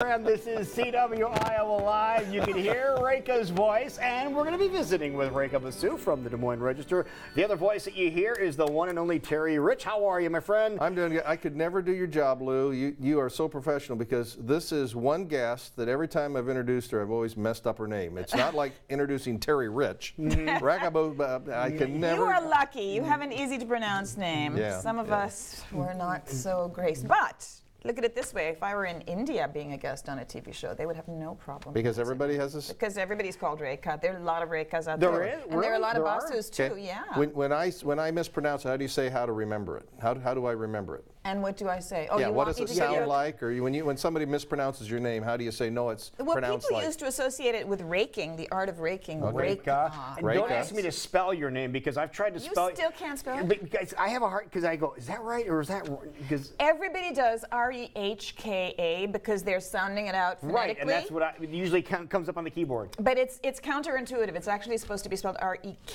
And this is CW Iowa Live. You can hear Rehka's voice, and we're going to be visiting with Rehka Basu from the Des Moines Register. The other voice that you hear is the one and only Terry Rich. How are you, my friend? I'm doing good. I could never do your job, Lou. You are so professional, because this is one guest that every time I've introduced her, I've always messed up her name. It's not like introducing Terry Rich. I can never. You are lucky. You have an easy to pronounce name. Yeah, Some of us were not so graced. But look at it this way. If I were in India being a guest on a TV show, they would have no problem. Because everybody has this? Because everybody's called Rehka. There are a lot of Rehkas out there. There is? And really? there are a lot of There Basus too, Okay. yeah. When I mispronounce it, how do you say how to remember it? How do I remember it? And what do I say? Oh, Yeah, you what want does me it to give you sound like? Or when somebody mispronounces your name, how do you say, no, it's Well, pronounced people like? used to associate it with raking, the art of raking. Okay. Rehka. And don't Rehka. ask me to spell your name, because I've tried to You spell it. still can't spell it? But guys, I have a hard, because I go, is that right or is that wrong? Because Everybody does R-E-H-K-A because they're sounding it out phonetically. right, and that's what it usually comes up on the keyboard. But it's counterintuitive. It's actually supposed to be spelled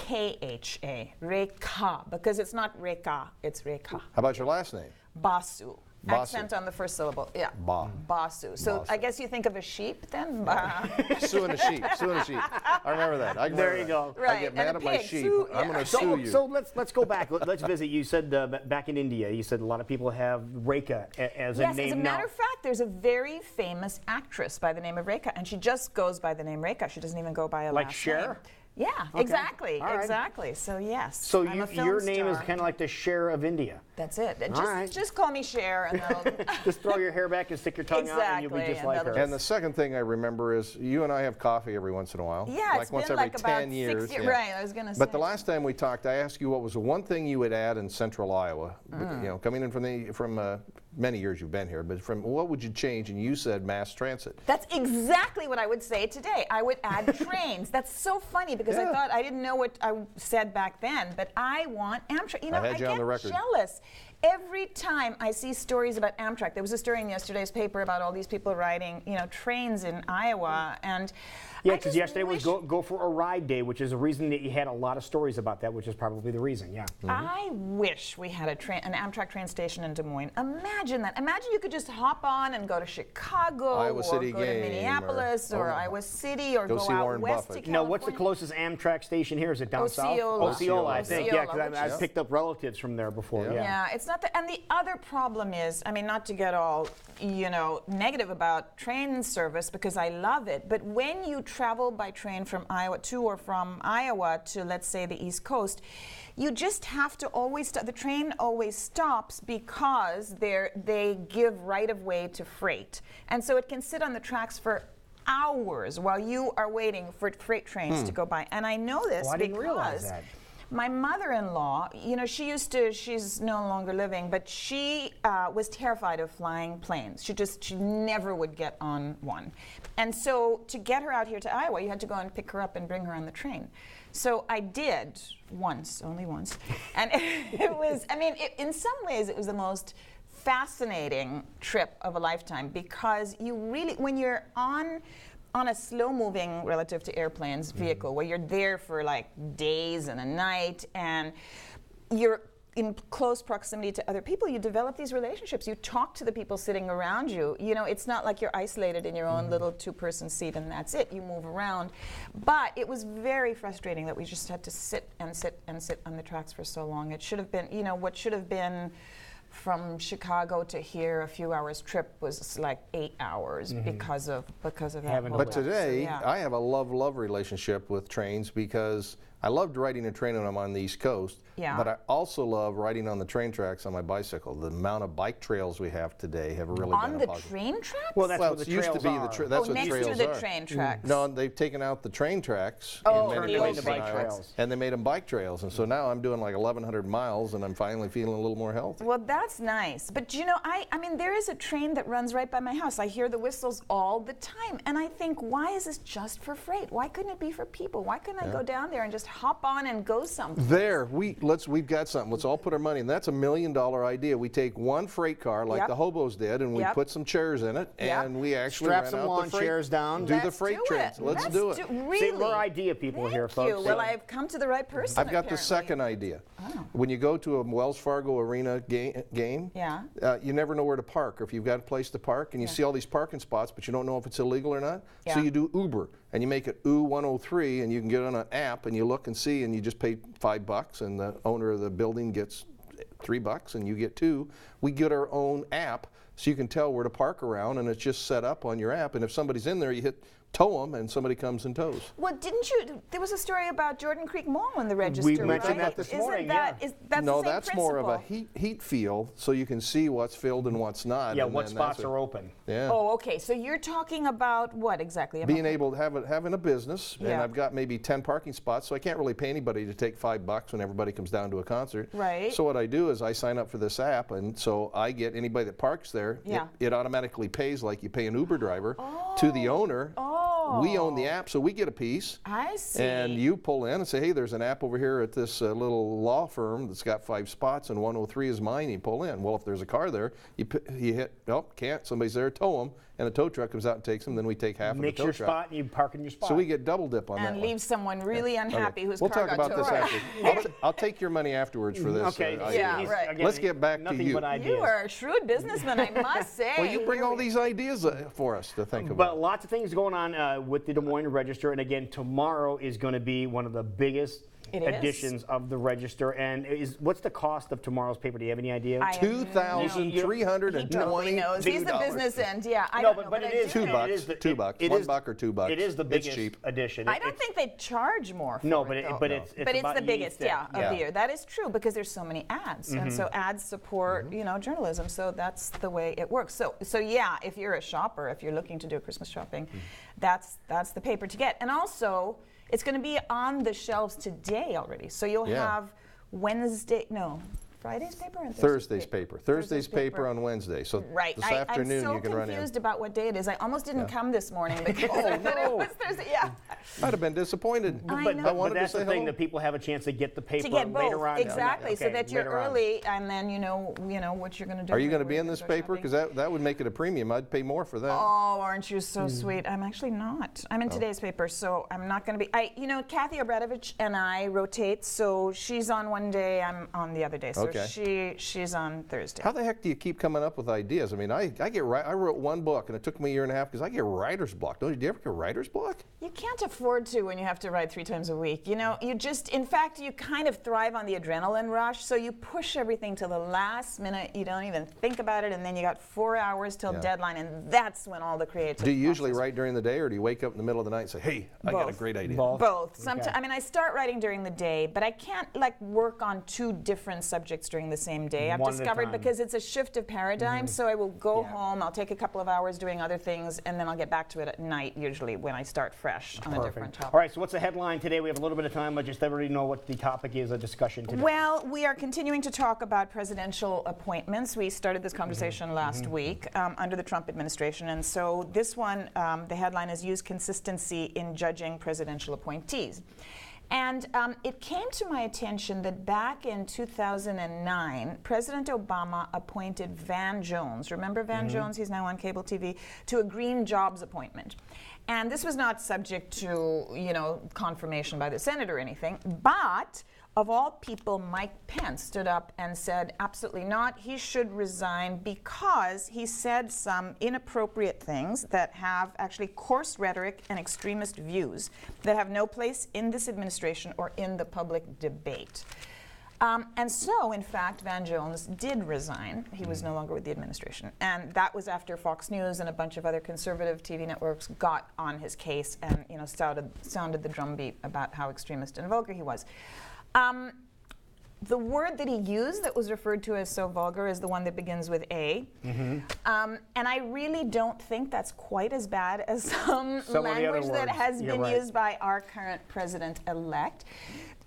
R-E-K-H-A, Rehka, because it's not Rehka, it's Rehka. How about your last name? Basu. Basu. Accent on the first syllable. Yeah. Ba. Basu. So Basu. I guess you think of a sheep then? Ba. Sue and a sheep. Sue and a sheep. I remember that. I There remember you that. go. I Right, get and mad a at my pig. sheep. Sue, I'm yeah. going to sue you. So let's go back. Let's visit. You said back in India, you said a lot of people have Rehka as a Yes, name as a now. matter of fact, there's a very famous actress by the name of Rehka, and she just goes by the name Rehka. She doesn't even go by a Like last Cher? name. Yeah, Okay. exactly, All right. exactly. So yes, So I'm a film your name is star. kind of like the Cher of India. That's it. All right. Just call me Cher, and that'll. Just throw your hair back and stick your tongue out, and you'll be Exactly, just and like her. that'll And the second thing I remember is you and I have coffee every once in a while. Yeah, like it's once been every like about 10 years. 6 years. yeah. Right, I was going to say. But the last time we talked, I asked you what was the one thing you would add in Central Iowa. Coming in from many years you've been here, but from what would you change? And you said mass transit. That's exactly what I would say today. I would add trains. That's so funny because I Yeah. thought I didn't know what I said back then, but I want Amtrak. You know, had you on get the record. jealous every time I see stories about Amtrak. There was a story in yesterday's paper about all these people riding, trains in Iowa, and Yeah, I because just yesterday was wish- go for a ride day, which is a reason that you had a lot of stories about that, which is probably the reason. Yeah. I wish we had an Amtrak train station in Des Moines. Imagine that. Imagine you could just hop on and go to Chicago Iowa or City go to game, Minneapolis or or Iowa City or go go see out Warren west Buffett. to No, California. what's the closest Amtrak station here? Is it down south? Osceola. Osceola, I think. Yeah, Osceola, because I've picked up relatives from there before. Yeah. Yeah. Yeah, it's not that. And the other problem is, I mean, not to get all, negative about train service because I love it, but when you travel by train from Iowa to or from Iowa to, let's say, the East Coast, you just have to always, the train always stops because they give right of way to freight. And so it can sit on the tracks for hours while you are waiting for freight trains to go by. And I know this Oh, I didn't realize because that. my mother-in-law, she's no longer living, but she was terrified of flying planes. She never would get on one. And so to get her out here to Iowa, you had to go and pick her up and bring her on the train. So I did only once. And it was, in some ways it was the most fascinating trip of a lifetime because you really, when you're on a slow-moving, relative to airplanes, vehicle where you're there for like days and a night and you're in close proximity to other people, you develop these relationships. You talk to the people sitting around you. It's not like you're isolated in your own little two-person seat and that's it. You move around. But it was very frustrating that we just had to sit and sit and sit on the tracks for so long. It should have been, what should have been from Chicago to here, a few hours trip was like 8 hours because of that. But today, So, yeah. I have a love-love relationship with trains because I loved riding a train when I'm on the East Coast, Yeah. but I also love riding on the train tracks on my bicycle. The amount of bike trails we have today have really on been the a positive. train tracks? Well, that's Well, what the it used to trails be are. that's what next trails to the are. train tracks. No, they've taken out the train tracks Oh, in the many old places in train Iowa, trails. and they made them bike trails. And so now I'm doing like 1,100 miles, and I'm finally feeling a little more healthy. Well, that's nice. But there is a train that runs right by my house. I hear the whistles all the time. And I think, why is this just for freight? Why couldn't it be for people? Why couldn't I go down there and just hop on and go somewhere. There, we've got something. Let's all put our money in. That's $1 million idea. We take one freight car like the hobos did, and we put some chairs in it, and we actually strap rent some out lawn the freight, chairs down. do the freight trans. Let's do it. Really? See, we're idea people here, folks. Thank you. Well, I've come to the right person. I've got the apparently. second idea. Oh. When you go to a Wells Fargo Arena game, you never know where to park, or if you've got a place to park, and you see all these parking spots, but you don't know if it's illegal or not. So you do Uber, and you make it U103, and you can get on an app, and you look and see, and you just pay $5, and the owner of the building gets $3, and you get $2. We get our own app, so you can tell where to park around, and it's just set up on your app. And if somebody's in there, you hit tow them, and somebody comes and tows. Well, didn't you? There was a story about Jordan Creek Mall on the register. We mentioned right? that this morning. That's No, the same that's more of a principle. heat field, so you can see what's filled and what's not. Yeah, and what then spots that's are open. Yeah. Oh, okay. So you're talking about what exactly? About Being able to having a business, and Yeah. I've got maybe 10 parking spots, so I can't really pay anybody to take $5 when everybody comes down to a concert. Right. So what I do is I sign up for this app, and so I get anybody that parks there. Yeah. It automatically pays like you pay an Uber driver to the owner. Oh. We own the app, so we get a piece. I see. And you pull in and say, hey, there's an app over here at this little law firm that's got 5 spots, and 103 is mine. You pull in. Well, if there's a car there, you hit, oh, can't. Somebody's there, tow them, and a tow truck comes out and takes them. Then we take half of the Mix tow your truck. spot and you park in your spot. So we get double dip on that and one. leave someone really unhappy Okay. whose We'll car talk got about towed. this after. I'll take your money afterwards for this. Okay. idea. Yeah, he's- right. again, Let's get back to nothing you. but ideas. You are a shrewd businessman, I must say. Well, you bring Here all we- these ideas for us to think But about. lots of things going on with the Des Moines Register, and again, tomorrow is going to be one of the biggest It is. editions of the Register. And what's the cost of tomorrow's paper? Do you have any idea? I have no- $2,320. He totally knows. He's the business end. Yeah, I No, don't know, but it I is do $2. know. it is the- $2. it $1 is- or $2. It is the biggest It's cheap. edition. I don't think they charge more for No, but it, though. but it's But it's about the a biggest, unique yeah, thing. of the year. That is true because there's so many ads, and so ads support, journalism. So that's the way it works. So yeah, if you're a shopper, if you're looking to do Christmas shopping, that's the paper to get. And also, it's going to be on the shelves today already. So you'll have Friday's paper and Thursday's paper. Thursday's paper on Wednesday. So Right. this afternoon I'm so you can run in. confused about what day it is. I almost didn't come this morning because I thought it was Thursday. Yeah. I'd have been disappointed. I But, know. but wanted to that's say the thing hello. that people have a chance to get the paper To get both, later on. exactly, so Okay, that you're later on. early, and then you know what you're going to do. Are you going to when be you're in gonna this go paper? shopping. Because that would make it a premium. I'd pay more for that. Oh, aren't you so sweet? I'm actually not. I'm in today's paper, so I'm not going to be. Kathy Obradovich and I rotate, so she's on one day, I'm on the other day. So Okay. she's on Thursday. How the heck do you keep coming up with ideas? I mean, I wrote one book, and it took me a year and a half because I get writer's block. Do you ever get writer's block? You can't afford to when you have to write 3 times a week. In fact, you kind of thrive on the adrenaline rush, so you push everything to the last minute. You don't even think about it, and then you got 4 hours till deadline, and that's when all the creative. Do you usually process- write during the day, or do you wake up in the middle of the night and say, hey, I got a Both. great idea? Both. Sometimes, Okay. I mean, I start writing during the day, but I can't work on 2 different subjects during the same day. I've One at a discovered time. because it's a shift of paradigm. So I will go home, I'll take a couple of hours doing other things, and then I'll get back to it at night, usually when I start fresh on a different topic. All right, so what's the headline today? We have a little bit of time, but just everybody know what the topic is, a discussion today. Well, we are continuing to talk about presidential appointments. We started this conversation last week under the Trump administration, and so this one, the headline is "Use Consistency in Judging Presidential Appointees." And it came to my attention that back in 2009, President Obama appointed Van Jones. Remember Van Jones? He's now on cable TV, to a green jobs appointment. And this was not subject to, confirmation by the Senate or anything, but of all people, Mike Pence stood up and said, absolutely not, he should resign because he said some inappropriate things that have actually coarse rhetoric and extremist views that have no place in this administration or in the public debate. And so, in fact, Van Jones did resign. He was no longer with the administration. And that was after Fox News and a bunch of other conservative TV networks got on his case and sounded the drumbeat about how extremist and vulgar he was. The word that he used that was referred to as so vulgar is the one that begins with A. And I really don't think that's quite as bad as some Some of the other language that words. has You're been right. used by our current president-elect.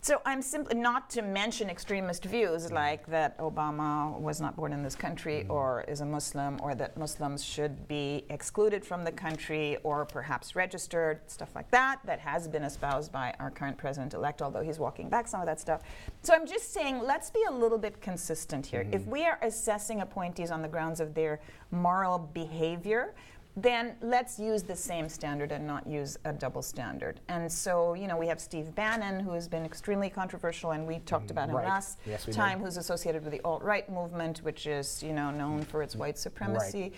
So I'm simply, not to mention extremist views like that Obama was not born in this country or is a Muslim, or that Muslims should be excluded from the country or perhaps registered, stuff like that, that has been espoused by our current president-elect, although he's walking back some of that stuff. So I'm just saying, let's be a little bit consistent here. If we are assessing appointees on the grounds of their moral behavior, then let's use the same standard and not use a double standard. And so, you know, we have Steve Bannon, who has been extremely controversial, and we talked about him last time, who's associated with the alt-right movement, which is, you know, known for its white supremacy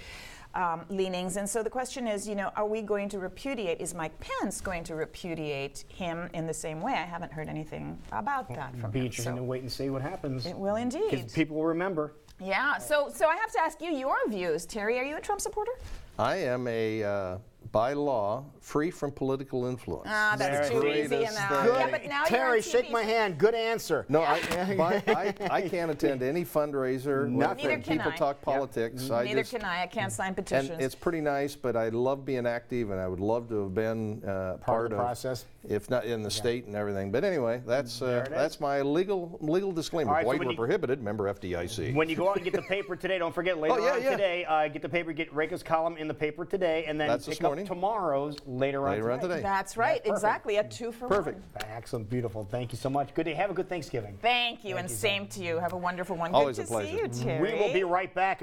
leanings. And so the question is, you know, are we going to repudiate, is Mike Pence going to repudiate him in the same way? I haven't heard anything about that from him. Be interesting to wait and see what happens. It will indeed. Because people will remember. Yeah, so I have to ask you your views. Terry, are you a Trump supporter? I am a, by law, free from political influence. Ah, that's too easy Greatest now. thing. Yeah, but now Terry, you're on shake TV. my hand. Good answer. No, I can't attend any fundraiser Neither when can people I. talk politics. Neither can I. I can't sign petitions. And it's pretty nice, but I love being active, and I would love to have been part of the process. if not in the state and everything. But anyway, that's it is. my legal disclaimer. All right, so Void when were you- prohibited. Member FDIC. When you go out and get the paper today, don't forget later on today, get the paper, get Reka's column in the paper today, and then That's pick this morning. up tomorrow's later on today. That's right, That's perfect. exactly, a 2 for Perfect. 1. Excellent, beautiful. Thank you so much. Good day. Have a good Thanksgiving. Thank you, and same to you. Have a wonderful one. Always Good a to pleasure. see you, Terry. We will be right back.